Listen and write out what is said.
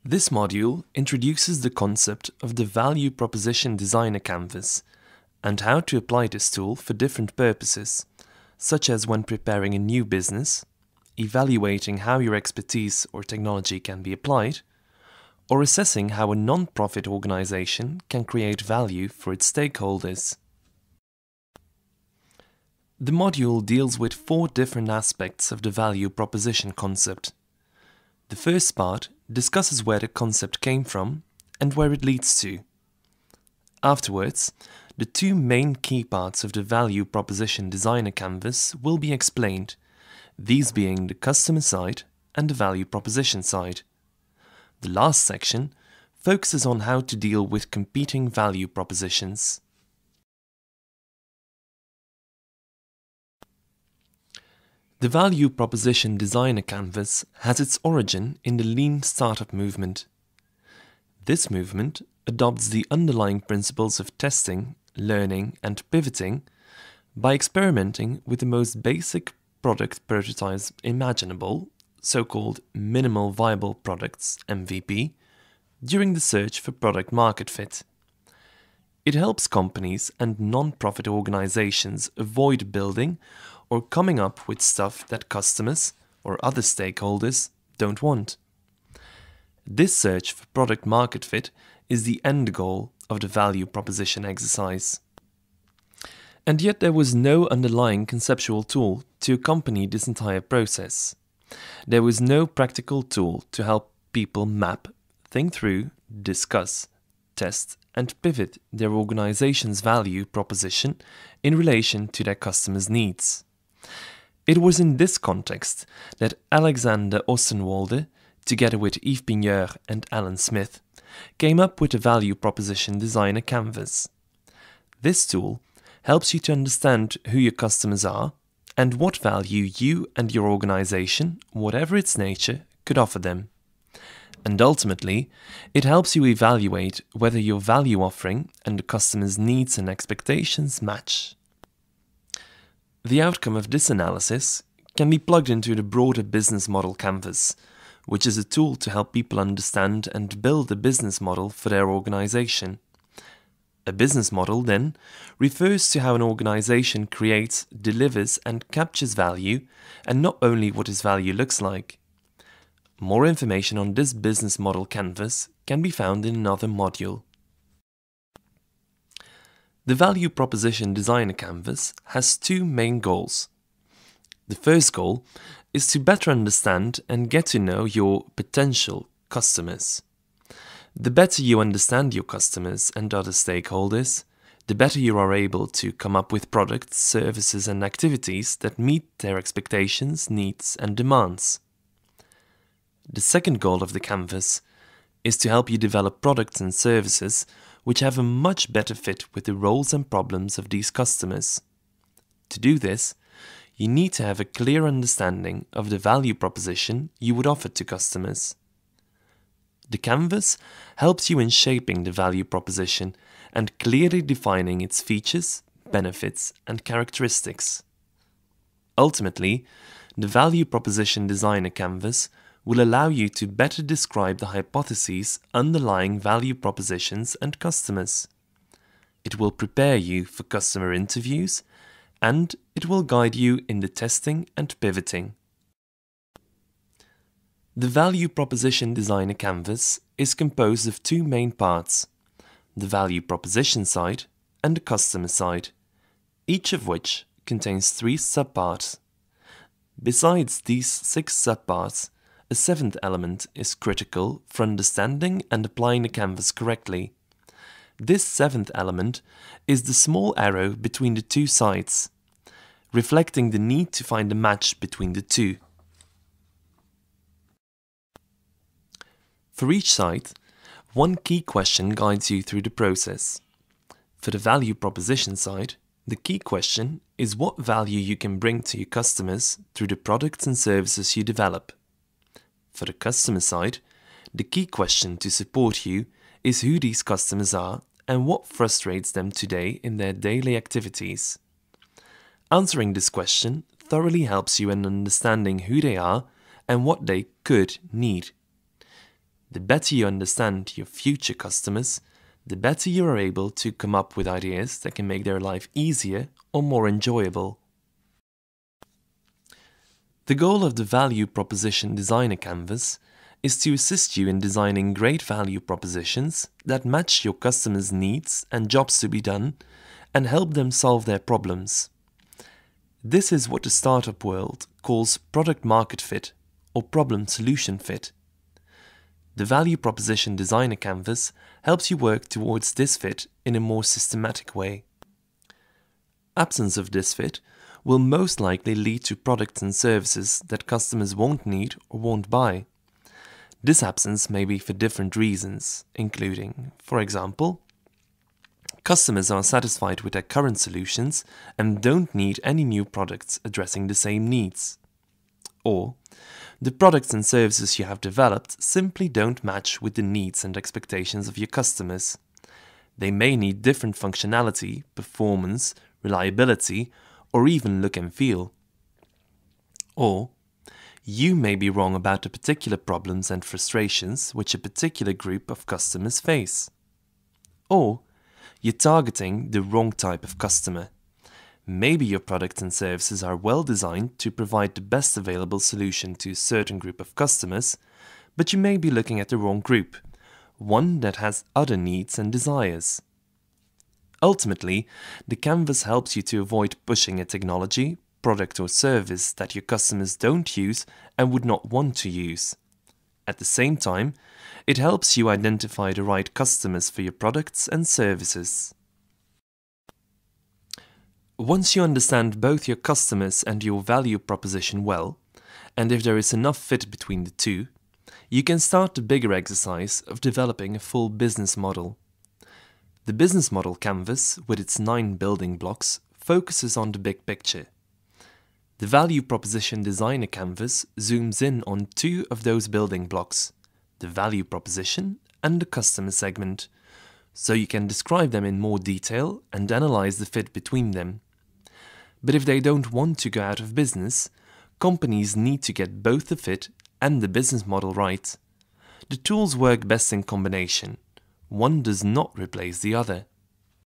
This module introduces the concept of the Value Proposition Designer Canvas and how to apply this tool for different purposes, such as when preparing a new business, evaluating how your expertise or technology can be applied, or assessing how a non-profit organization can create value for its stakeholders. The module deals with 4 different aspects of the value proposition concept. The first part discusses where the concept came from and where it leads to. Afterwards, the 2 main key parts of the Value Proposition Designer Canvas will be explained, these being the customer side and the value proposition side. The last section focuses on how to deal with competing value propositions. The Value Proposition Designer Canvas has its origin in the Lean Startup movement. This movement adopts the underlying principles of testing, learning, and pivoting by experimenting with the most basic product prototypes imaginable, so-called minimal viable products (MVP), during the search for product market fit. It helps companies and non-profit organizations avoid building or coming up with stuff that customers or other stakeholders don't want. This search for product market fit is the end goal of the value proposition exercise. And yet there was no underlying conceptual tool to accompany this entire process. There was no practical tool to help people map, think through, discuss, test, and pivot their organization's value proposition in relation to their customers' needs. It was in this context that Alexander Ostenwalde, together with Yves Pigneur and Alan Smith, came up with the Value Proposition Designer Canvas. This tool helps you to understand who your customers are and what value you and your organization, whatever its nature, could offer them. And ultimately, it helps you evaluate whether your value offering and the customer's needs and expectations match. The outcome of this analysis can be plugged into the broader business model canvas, which is a tool to help people understand and build a business model for their organization. A business model, then, refers to how an organization creates, delivers, and captures value, and not only what this value looks like. More information on this business model canvas can be found in another module. The Value Proposition Designer Canvas has 2 main goals. The first goal is to better understand and get to know your potential customers. The better you understand your customers and other stakeholders, the better you are able to come up with products, services, and activities that meet their expectations, needs, and demands. The second goal of the canvas is to help you develop products and services which have a much better fit with the roles and problems of these customers. To do this, you need to have a clear understanding of the value proposition you would offer to customers. The canvas helps you in shaping the value proposition and clearly defining its features, benefits, and characteristics. Ultimately, the Value Proposition Designer Canvas will allow you to better describe the hypotheses underlying value propositions and customers. It will prepare you for customer interviews, and it will guide you in the testing and pivoting. The Value Proposition Designer Canvas is composed of 2 main parts, the value proposition side and the customer side, each of which contains 3 subparts. Besides these 6 subparts, a 7th element is critical for understanding and applying the canvas correctly. This 7th element is the small arrow between the 2 sides, reflecting the need to find a match between the 2. For each side, 1 key question guides you through the process. For the value proposition side, the key question is what value you can bring to your customers through the products and services you develop. For the customer side, the key question to support you is who these customers are and what frustrates them today in their daily activities. Answering this question thoroughly helps you in understanding who they are and what they could need. The better you understand your future customers, the better you are able to come up with ideas that can make their life easier or more enjoyable. The goal of the Value Proposition Designer Canvas is to assist you in designing great value propositions that match your customers' needs and jobs to be done and help them solve their problems. This is what the startup world calls product market fit or problem solution fit. The Value Proposition Designer Canvas helps you work towards this fit in a more systematic way. Absence of this fit will most likely lead to products and services that customers won't need or won't buy. This absence may be for different reasons, including, for example, customers are satisfied with their current solutions and don't need any new products addressing the same needs. Or, the products and services you have developed simply don't match with the needs and expectations of your customers. They may need different functionality, performance, reliability, or even look and feel. Or, you may be wrong about the particular problems and frustrations which a particular group of customers face. Or, you're targeting the wrong type of customer. Maybe your products and services are well designed to provide the best available solution to a certain group of customers, but you may be looking at the wrong group, one that has other needs and desires. Ultimately, the canvas helps you to avoid pushing a technology, product or service that your customers don't use and would not want to use. At the same time, it helps you identify the right customers for your products and services. Once you understand both your customers and your value proposition well, and if there is enough fit between the two, you can start the bigger exercise of developing a full business model. The business model canvas, with its 9 building blocks, focuses on the big picture. The Value Proposition Designer Canvas zooms in on 2 of those building blocks, the value proposition and the customer segment, so you can describe them in more detail and analyze the fit between them. But if they don't want to go out of business, companies need to get both the fit and the business model right. The tools work best in combination. One does not replace the other.